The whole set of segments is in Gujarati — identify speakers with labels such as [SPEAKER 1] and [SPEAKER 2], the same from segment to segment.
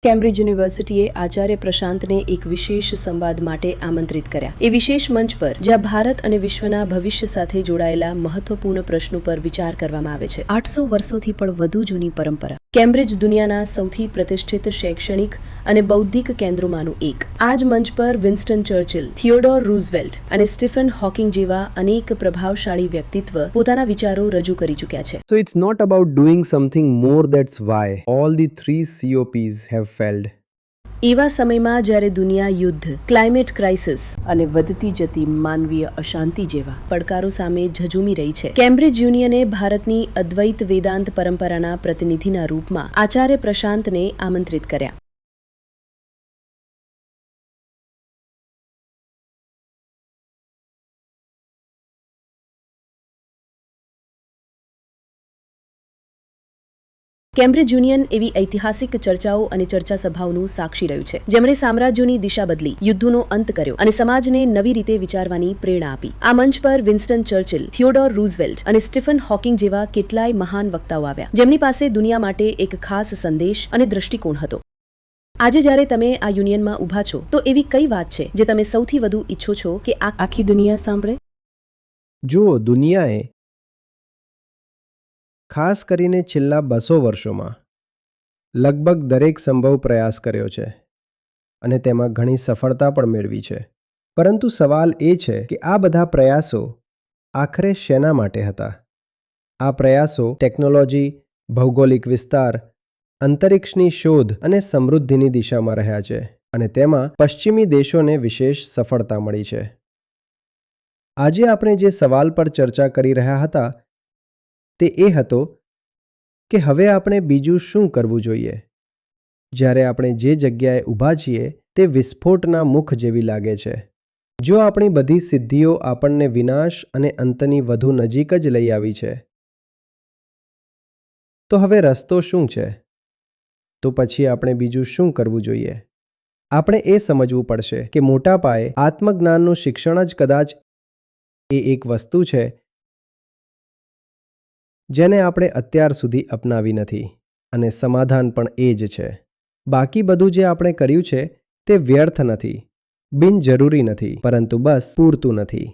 [SPEAKER 1] કેમ્બ્રિજ યુનિવર્સિટીએ આચાર્ય પ્રશાંતને એક વિશેષ સંવાદ માટે આમંત્રિત કર્યા. એ વિશેષ મંચ પર જ્યાં ભારત અને વિશ્વના ભવિષ્ય સાથે જોડાયેલા મહત્વપૂર્ણ પ્રશ્નો પર વિચાર કરવામાં આવે છે. 800 વર્ષોથી પણ વધુ જૂની પરંપરા. કેમ્બ્રિજ દુનિયાના સૌથી પ્રતિષ્ઠિત શૈક્ષણિક અને બૌદ્ધિક કેન્દ્રોમાંનું એક. આ જ મંચ પર વિન્સ્ટન ચર્ચિલ, થિયોડોર રૂઝવેલ્ટ અને સ્ટીફન હોકિંગ જેવા અનેક પ્રભાવશાળી વ્યક્તિત્વ પોતાના વિચારો રજૂ કરી ચૂક્યા છે.
[SPEAKER 2] So it's not about doing something more, that's why all the three COPs have failed.
[SPEAKER 1] એવા સમયમાં જ્યારે દુનિયા યુદ્ધ, ક્લાઇમેટ ક્રાઇસિસ અને વધતી જતી માનવીય અશાંતિ જેવા પડકારો સામે ઝઝૂમી રહી છે, કેમ્બ્રિજ યુનિયને ભારતની અદ્વૈત વેદાંત પરંપરાના પ્રતિનિધિના રૂપમાં આચાર્ય પ્રશાંતને આમંત્રિત કર્યા. કેમ્બ્રિજ યુનિયન એવી ઐતિહાસિક ચર્ચાઓ અને ચર્ચા સભાઓનું સાક્ષી રહ્યું છે, જેમણે સામ્રાજ્યોની દિશા બદલી, યુદ્ધોનો અંત કર્યો અને સમાજને નવી રીતે વિચારવાની પ્રેરણા આપી. આ મંચ પર વિન્સ્ટન ચર્ચિલ, થિયોડોર રૂઝવેલ્ટ અને સ્ટીફન હોકિંગ જેવા કેટલાય મહાન વક્તાઓ આવ્યા, જેમની પાસે દુનિયા માટે એક ખાસ સંદેશ અને દ્રષ્ટિકોણ હતો. આજે જ્યારે તમે આ યુનિયનમાં ઊભા છો, તો એવી કઈ વાત છે જે તમે સૌથી વધુ ઈચ્છો છો કે આખી દુનિયા સાંભળે?
[SPEAKER 2] જો દુનિયાએ ખાસ કરીને છેલ્લા 200 વર્ષોમાં લગભગ દરેક સંભવ પ્રયાસ કર્યો છે અને તેમાં ઘણી સફળતા પણ મેળવી છે, પરંતુ સવાલ એ છે કે આ બધા પ્રયાસો આખરે શેના માટે હતા? આ પ્રયાસો ટેકનોલોજી, ભૌગોલિક વિસ્તાર, અંતરિક્ષની શોધ અને સમૃદ્ધિની દિશામાં રહ્યા છે, અને તેમાં પશ્ચિમી દેશોને વિશેષ સફળતા મળી છે. આજે આપણે જે સવાલ પર ચર્ચા કરી રહ્યા હતા તે એ હતો કે હવે આપણે બીજું શું કરવું જોઈએ જ્યારે આપણે જે જગ્યાએ ઊભા છીએ તે વિસ્ફોટના મુખ જેવી લાગે છે. જો આપણી બધી સિદ્ધિઓ આપણને વિનાશ અને અંતની વધુ નજીક જ લઈ આવી છે, તો હવે રસ્તો શું છે? તો પછી આપણે બીજું શું કરવું જોઈએ? આપણે એ સમજવું પડશે કે મોટા પાયે આત્મજ્ઞાનનું શિક્ષણ જ કદાચ એ એક વસ્તુ છે જેને આપણે અત્યાર સુધી અપનાવી નથી, અને સમાધાન પણ એ જ છે. બાકી બધું જે આપણે કર્યું છે તે વ્યર્થ નથી, બિનજરૂરી નથી, પરંતુ બસ પૂરતું નથી.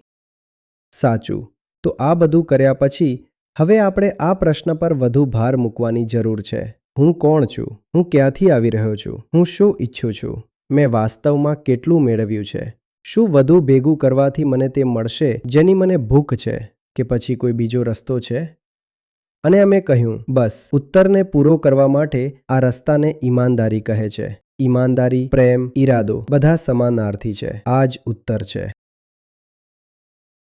[SPEAKER 2] સાચું. તો આ બધું કર્યા પછી હવે આપણે આ પ્રશ્ન પર વધુ ભાર મૂકવાની જરૂર છે. હું કોણ છું? હું ક્યાંથી આવી રહ્યો છું? હું શું ઈચ્છું છું? મેં વાસ્તવમાં કેટલું મેળવ્યું છે? શું વધુ ભેગું કરવાથી મને તે મળશે જેની મને ભૂખ છે, કે પછી કોઈ બીજો રસ્તો છે? અને અમે કહ્યું, બસ ઉત્તરને પૂરો કરવા માટે આ રસ્તાને ઈમાનદારી કહે છે. ઈમાનદારી, પ્રેમ, ઈરાદો બધા સમાનાર્થી છે. આ જ ઉત્તર છે.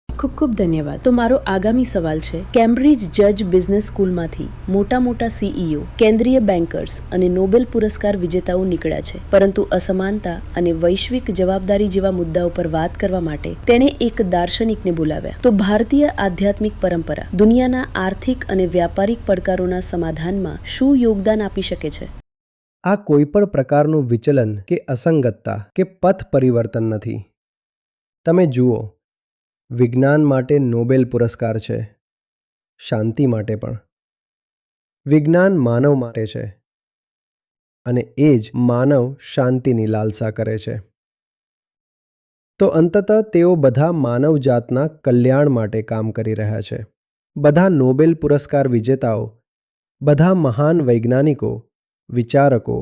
[SPEAKER 1] ખૂબ ખૂબ ધન્યવાદ. તો મારો આગામી સવાલ છે, કેમ્બ્રિજ જજ બિઝનેસ સ્કૂલમાંથી મોટા CEO, કેન્દ્રીય બેન્કર્સ અને નોબેલ પુરસ્કાર વિજેતાઓ નીકળ્યા છે, પરંતુ અસમાનતા અને વૈશ્વિક જવાબદારી જેવા મુદ્દાઓ પર વાત કરવા માટે તેણે એક દાર્શનિકને બોલાવ્યા. તો ભારતીય આધ્યાત્મિક પરંપરા દુનિયાના આર્થિક અને વ્યાપારિક પડકારોના સમાધાનમાં શું યોગદાન આપી શકે છે?
[SPEAKER 2] આ કોઈ પણ પ્રકારનું વિચલન કે અસંગતતા કે પથ પરિવર્તન નથી. તમે જુઓ, વિજ્ઞાન માટે નોબેલ પુરસ્કાર છે, શાંતિ માટે પણ. વિજ્ઞાન માનવ માટે છે, અને એ જ માનવ શાંતિની લાલસા કરે છે. તો અંતતઃ તેઓ બધા માનવજાતના કલ્યાણ માટે કામ કરી રહ્યા છે. બધા નોબેલ પુરસ્કાર વિજેતાઓ, બધા મહાન વૈજ્ઞાનિકો, વિચારકો,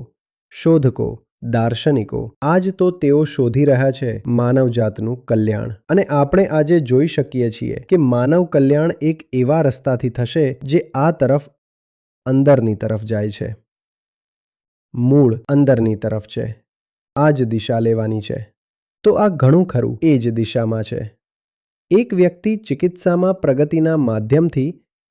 [SPEAKER 2] શોધકો, દાર્શનિકો, આજ તો તેઓ શોધી રહ્યા છે માનવજાતનું કલ્યાણ. અને આપણે આજે જોઈ શકીએ છીએ કે માનવ કલ્યાણ એક એવા રસ્તાથી થશે જે આ તરફ, અંદરની તરફ જાય છે. મૂળ અંદરની તરફ છે. આ જ દિશા લેવાની છે. તો આ ઘણું ખરું એ જ દિશામાં છે. એક વ્યક્તિ ચિકિત્સામાં પ્રગતિના માધ્યમથી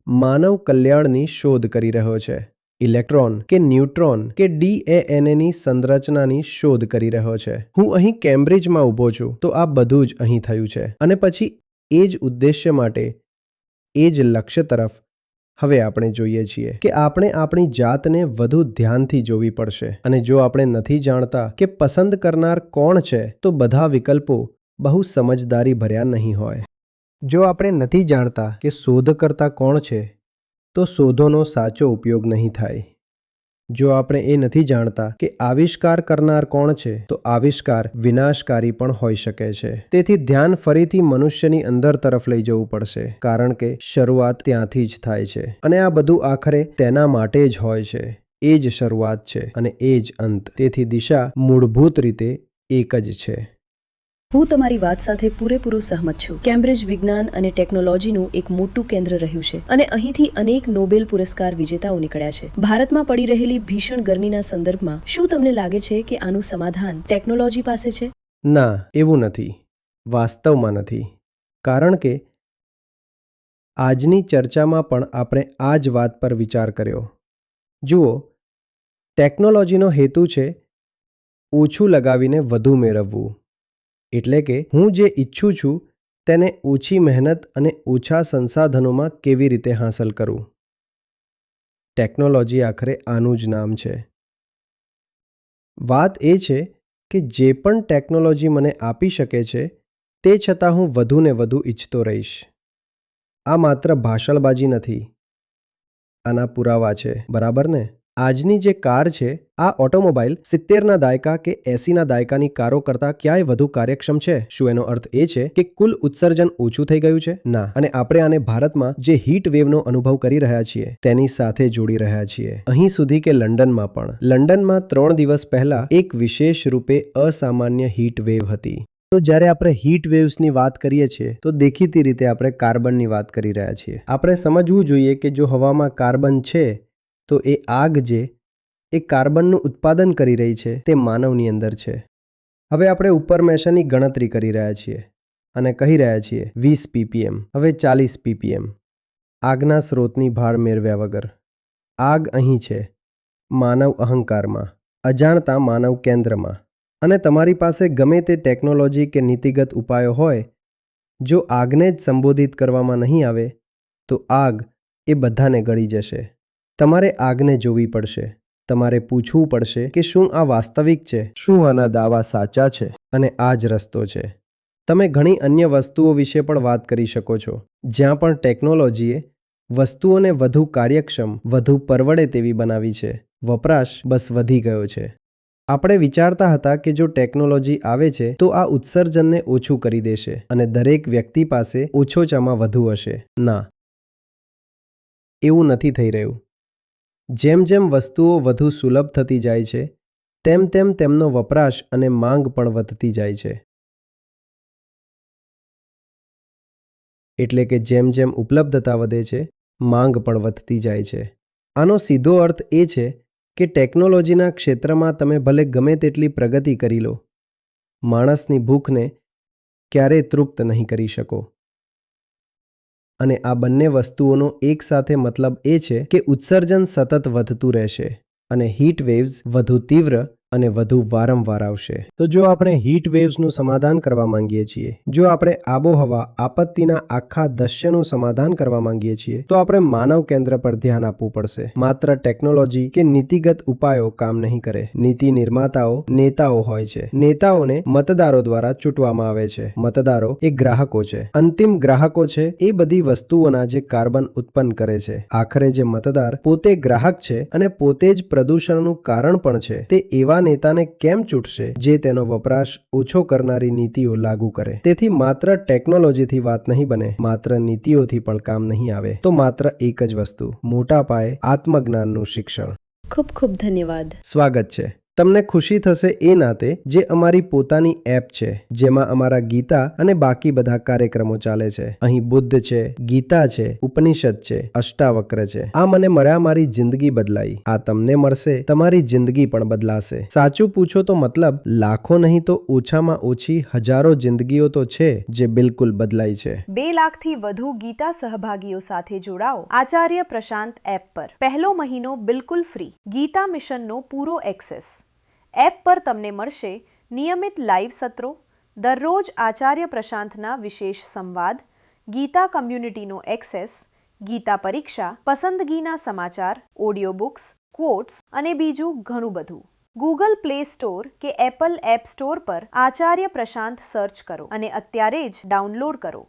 [SPEAKER 2] માનવ કલ્યાણની શોધ કરી રહ્યો છે. ઇલેક્ટ્રોન કે ન્યુટ્રોન કે DNAની સંરચનાની શોધ કરી રહ્યો છે. હું અહીં કેમ્બ્રિજમાં ઊભો છું, તો આ બધું જ અહીં થયું છે. અને પછી એ જ ઉદ્દેશ્ય માટે, એ જ લક્ષ્ય તરફ હવે આપણે જોઈએ છીએ કે આપણે આપણી જાતને વધુ ધ્યાનથી જોવી પડશે. અને જો આપણે નથી જાણતા કે પસંદ કરનાર કોણ છે, તો બધા વિકલ્પો બહુ સમજદારી ભર્યા નહીં હોય. જો આપણે નથી જાણતા કે શોધકર્તા કોણ છે, તો શોધોનો સાચો ઉપયોગ નહીં થાય. જો આપણે એ નથી જાણતા કે આવિષ્કાર કરનાર કોણ છે, તો આવિષ્કાર વિનાશકારી પણ હોઈ શકે છે. તેથી ધ્યાન ફરીથી મનુષ્યની અંદર તરફ લઈ જવું પડશે, કારણ કે શરૂઆત ત્યાંથી જ થાય છે અને આ બધું આખરે તેના માટે જ હોય છે. એ જ શરૂઆત છે અને એ જ અંત. તેથી દિશા મૂળભૂત રીતે એક જ છે.
[SPEAKER 1] હું તમારી વાત સાથે પૂરેપૂરું સહમત છું. કેમ્બ્રિજ વિજ્ઞાન અને ટેકનોલોજીનું એક મોટું કેન્દ્ર રહ્યું છે અને અહીંથી અનેક નોબેલ પુરસ્કાર વિજેતાઓ નીકળ્યા છે. ભારતમાં પડી રહેલી ભીષણ ગરમીના સંદર્ભમાં શું તમને લાગે છે કે આનું સમાધાન ટેકનોલોજી પાસે છે?
[SPEAKER 2] ના, એવું નથી. વાસ્તવમાં નથી. કારણ કે આજની ચર્ચામાં પણ આપણે આ જ વાત પર વિચાર કર્યો. જુઓ, ટેકનોલોજીનો હેતુ છે ઓછું લગાવીને વધુ મેળવવું. એટલે કે હું જે ઈચ્છું છું તેને ઓછી મહેનત અને ઓછા સંસાધનોમાં કેવી રીતે હાંસલ કરવું. ટેકનોલોજી આખરે આનું જ નામ છે. વાત એ છે કે જે પણ ટેકનોલોજી મને આપી શકે છે તે છતાં હું વધુને વધુ ઈચ્છતો રહીશ. આ માત્ર ભાષણબાજી નથી, આના પુરાવા છે, બરાબર ને? આજની જે કાર છે, આ ઓટોમોબાઈલ 70ના દાયકા કે 80ના દાયકાની કારો કરતાં ક્યાંય વધુ કાર્યક્ષમ છે. શું એનો અર્થ એ છે કે કુલ ઉત્સર્જન ઓછું થઈ ગયું છે? ના. અને આપણે આને ભારતમાં જે હીટ વેવનો અનુભવ કરી રહ્યા છીએ તેની સાથે જોડી રહ્યા છીએ. અહીં સુધી કે લંડનમાં પણ. લંડનમાં 3 દિવસ પહેલા એક વિશેષ રૂપે અસામાન્ય હીટ વેવ હતી. તો જ્યારે આપણે હીટ વેવ્સની વાત કરીએ છીએ તો દેખીતી રીતે આપણે કાર્બનની વાત કરી રહ્યા છીએ. આપણે સમજવું જોઈએ કે જો હવામાં કાર્બન છે તો એ આગ જે એ કાર્બનનું ઉત્પાદન કરી રહી છે તે માનવની અંદર છે. હવે આપણે ઉપર મેશરની ગણતરી કરી રહ્યા છીએ અને કહી રહ્યા છીએ 20 ppm, હવે 40 ppm. આગના સ્રોતની ભાળ મેળવ્યા વગર. આગ અહીં છે, માનવ અહંકારમાં, અજાણતા માનવ કેન્દ્રમાં. અને તમારી પાસે ગમે તે ટેકનોલોજી કે નીતિગત ઉપાયો હોય, જો આગને જ સંબોધિત કરવામાં નહીં આવે તો આગ એ બધાને ગળી જશે. તમારે આગને જોવી પડશે. તમારે પૂછવું પડશે કે શું આ વાસ્તવિક છે? શું આના દાવા સાચા છે? અને આ જ રસ્તો છે. તમે ઘણી અન્ય વસ્તુઓ વિશે પણ વાત કરી શકો છો, જ્યાં પણ ટેકનોલોજીએ વસ્તુઓને વધુ કાર્યક્ષમ, વધુ પરવડે તેવી બનાવી છે. વપરાશ બસ વધી ગયો છે. આપણે વિચારતા હતા કે જો ટેકનોલોજી આવે છે તો આ ઉત્સર્જનને ઓછું કરી દેશે અને દરેક વ્યક્તિ પાસે ઓછોચામાં વધુ હશે. ના, એવું નથી થઈ રહ્યું. જેમ જેમ વસ્તુઓ વધુ સુલભ થતી જાય છે તેમ તેમ તેમનો વપરાશ અને માંગ પણ વધતી જાય છે. એટલે કે જેમ જેમ ઉપલબ્ધતા વધે છે, માંગ પણ વધતી જાય છે. આનો સીધો અર્થ એ છે કે ટેકનોલોજીના ક્ષેત્રમાં તમે ભલે ગમે તેટલી પ્રગતિ કરી લો, માણસની ભૂખને ક્યારેય તૃપ્ત નહીં કરી શકો. અને આ બંને વસ્તુઓનો એકસાથે મતલબ એ છે કે ઉત્સર્જન સતત વધતું રહેશે અને હીટ વેવ્સ વધુ તીવ્ર અને વધુ વારંવાર આવશે. તો જો આપણે હીટ વેવ્સનું સમાધાન કરવા માંગીએ છીએ, જો આપણે આબોહવા આપત્તિના આખા દશ્યનું સમાધાન કરવા માંગીએ છીએ, તો આપણે માનવ કેન્દ્ર પર ધ્યાન આપવું પડશે. માત્ર ટેકનોલોજી કે નીતિગત ઉપાયો કામ નહીં કરે. નીતિ નિર્માતાઓ નેતાઓ હોય છે. નેતાઓને મતદારો દ્વારા ચૂંટવામાં આવે છે. મતદારો એ ગ્રાહકો છે. અંતિમ ગ્રાહકો છે એ બધી વસ્તુઓના જે કાર્બન ઉત્પન્ન કરે છે. આખરે જે મતદાર પોતે ગ્રાહક છે અને પોતે જ પ્રદૂષણનું કારણ પણ છે, તે એવા નેતાને કેમ ચૂંટશે જે તેનો વપરાશ ઓછો કરનારી નીતિઓ લાગુ કરે? તેથી માત્ર ટેકનોલોજીથી વાત નહીં બને, માત્ર નીતિઓથી પણ કામ નહીં આવે. તો માત્ર એક જ વસ્તુ, મોટા પાયે આત્મજ્ઞાનનું શિક્ષણ.
[SPEAKER 1] ખૂબ ખૂબ ધન્યવાદ.
[SPEAKER 2] સ્વાગત છે. તમને ખુશી થશે એ નાતે જે અમારી પોતાની એપ છે જેમાં અમારા ગીતા અને બાકી બધા કાર્યક્રમો ચાલે છે. અહીં બુદ્ધ છે, ગીતા છે, ઉપનિષદ છે, અષ્ટાવક્ર છે. આ મને મળ્યા, મારી જિંદગી બદલાઈ. આ તમને મળશે, તમારી જિંદગી પણ બદલાશે. સાચું પૂછો તો મતલબ લાખો નહીં તો ઓછામાં ઓછી હજારો જિંદગીઓ તો છે જે બિલકુલ બદલાઈ છે.
[SPEAKER 3] 2 લાખથી વધુ ગીતા સહભાગીઓ સાથે જોડાઓ આચાર્ય પ્રશાંત એપ પર. પહેલો મહિનો બિલકુલ ફ્રી. ગીતા મિશનનો પૂરો એક્સેસ. એપ પર તમને મળશે નિયમિત લાઈવ સત્રો, દરરોજ આચાર્ય પ્રશાંતના વિશેષ સંવાદ, ગીતા કમ્યુનિટીનો એક્સેસ, ગીતા પરીક્ષા, પસંદગીના સમાચાર, ઓડિયો બુક્સ, ક્વોટ્સ અને બીજું ઘણું બધું. ગૂગલ પ્લે સ્ટોર કે એપલ એપ સ્ટોર પર આચાર્ય પ્રશાંત સર્ચ કરો અને અત્યારે જ ડાઉનલોડ કરો.